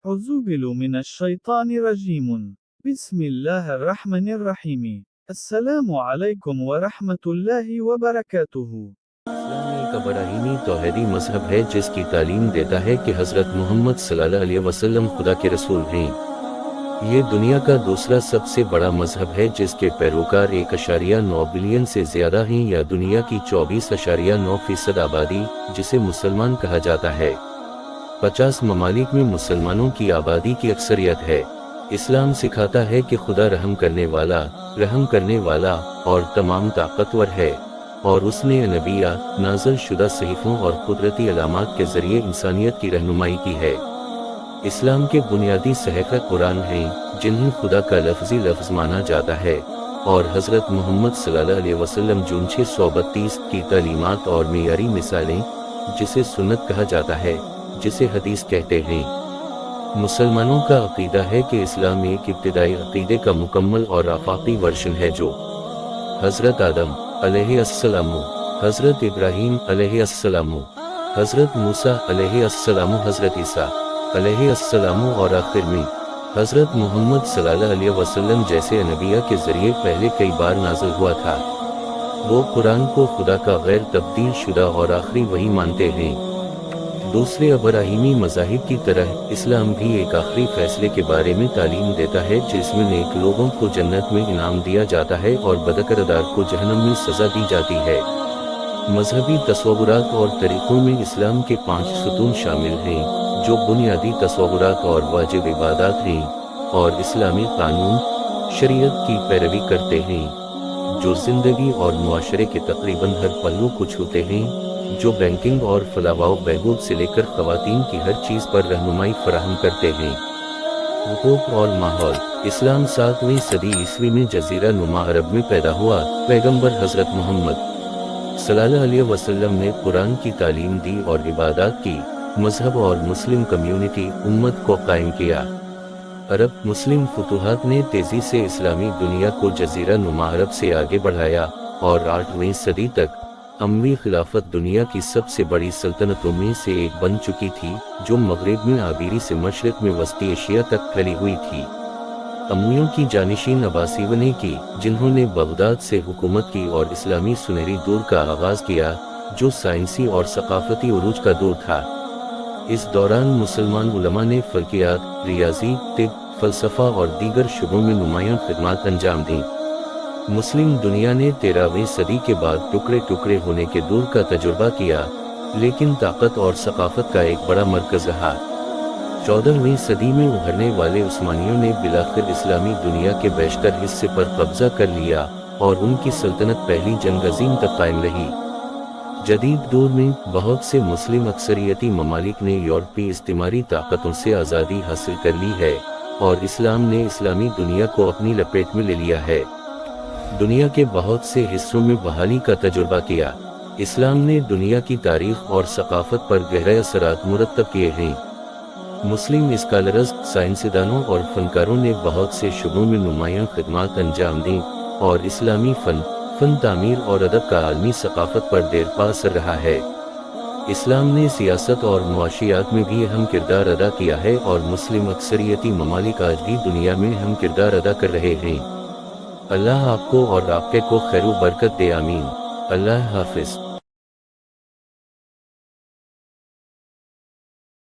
عزوبل من الشيطان رجيم. بسم الله الرحمن الرحيم. السلام علیکم ورحمۃ اللہ وبرکاتہ۔ اسلام ایک ابراہیمی توحیدی مذہب ہے جس کی تعلیم دیتا ہے کہ حضرت محمد صلی اللہ علیہ وسلم خدا کے رسول ہیں۔ یہ دنیا کا دوسرا سب سے بڑا مذہب ہے جس کے پیروکار 1.9 بلین سے زیادہ ہیں، یا دنیا کی 24.9% آبادی، جسے مسلمان کہا جاتا ہے۔ 50 ممالک میں مسلمانوں کی آبادی کی اکثریت ہے۔ اسلام سکھاتا ہے کہ خدا رحم کرنے والا اور تمام طاقتور ہے، اور اس نے انبیاء، نازل شدہ صحیفوں اور قدرتی علامات کے ذریعے انسانیت کی رہنمائی کی ہے۔ اسلام کے بنیادی صحیفہ قرآن ہیں، جنہیں خدا کا لفظ مانا جاتا ہے، اور حضرت محمد صلی اللہ علیہ وسلم جون 632 کی تعلیمات اور معیاری مثالیں، جسے سنت کہا جاتا ہے، جسے حدیث کہتے ہیں۔ مسلمانوں کا عقیدہ ہے کہ اسلام ایک ابتدائی عقیدے کا مکمل اور آفاقی ورژن ہے جو حضرت آدم علیہ السلام، حضرت ابراہیم علیہ السلام، حضرت موسیٰ علیہ السلام، حضرت عیسیٰ علیہ السلام اور آخر میں حضرت محمد صلی اللہ علیہ وسلم جیسے انبیاء کے ذریعے پہلے کئی بار نازل ہوا تھا۔ وہ قرآن کو خدا کا غیر تبدیل شدہ اور آخری وحی مانتے ہیں۔ دوسرے ابراہیمی مذاہب کی طرح اسلام بھی ایک آخری فیصلے کے بارے میں تعلیم دیتا ہے، جس میں نیک لوگوں کو جنت میں انعام دیا جاتا ہے اور بدکردار کو جہنم میں سزا دی جاتی ہے۔ مذہبی تصورات اور طریقوں میں اسلام کے 5 ستون شامل ہیں، جو بنیادی تصورات اور واجب عبادات ہیں، اور اسلامی قانون شریعت کی پیروی کرتے ہیں، جو زندگی اور معاشرے کے تقریباً ہر پہلو کو چھوتے ہیں، جو بینکنگ اور فلاح و بہبود سے لے کر خواتین کی ہر چیز پر رہنمائی فراہم کرتے ہیں۔ حقوق اور ماحول۔ اسلام 7ویں صدی عیسوی میں جزیرہ نما عرب میں پیدا ہوا۔ پیغمبر حضرت محمد صلی اللہ علیہ وسلم نے قرآن کی تعلیم دی اور عبادات کی، مذہب اور مسلم کمیونٹی امت کو قائم کیا۔ عرب مسلم فتوحات نے تیزی سے اسلامی دنیا کو جزیرہ نما عرب سے آگے بڑھایا، اور 8ویں صدی تک اموی خلافت دنیا کی سب سے بڑی سلطنتوں میں سے ایک بن چکی تھی، جو مغرب میں عابری سے مشرق میں وسطی ایشیا تک پھیلی ہوئی تھی۔ امویوں کی جانشین عباسیوں نے کی، جنہوں نے بغداد سے حکومت کی اور اسلامی سنہری دور کا آغاز کیا، جو سائنسی اور ثقافتی عروج کا دور تھا۔ اس دوران مسلمان علماء نے فلکیات، ریاضی، طب، فلسفہ اور دیگر شعبوں میں نمایاں خدمات انجام دیں۔ مسلم دنیا نے 13ویں صدی کے بعد ٹکڑے ہونے کے دور کا تجربہ کیا، لیکن طاقت اور ثقافت کا ایک بڑا مرکز رہا۔ 14ویں صدی میں ابھرنے والے عثمانیوں نے بالآخر اسلامی دنیا کے بیشتر حصے پر قبضہ کر لیا، اور ان کی سلطنت پہلی جنگ عظیم تک قائم رہی۔ جدید دور میں بہت سے مسلم اکثریتی ممالک نے یورپی استعماری طاقتوں سے آزادی حاصل کر لی ہے، اور اسلام نے اسلامی دنیا کو اپنی لپیٹ میں لے لیا ہے۔ دنیا کے بہت سے حصوں میں بحالی کا تجربہ کیا۔ اسلام نے دنیا کی تاریخ اور ثقافت پر گہرے اثرات مرتب کیے ہیں۔ مسلم اسکالرز، سائنسدانوں اور فنکاروں نے بہت سے شعبوں میں نمایاں خدمات انجام دیں، اور اسلامی فن تعمیر اور ادب کا عالمی ثقافت پر دیرپا اثر رہا ہے۔ اسلام نے سیاست اور معاشیات میں بھی اہم کردار ادا کیا ہے، اور مسلم اکثریتی ممالک آج بھی دنیا میں اہم کردار ادا کر رہے ہیں۔ اللہ آپ کو اور آپ کے کو خیر و برکت دے، آمین۔ اللہ حافظ۔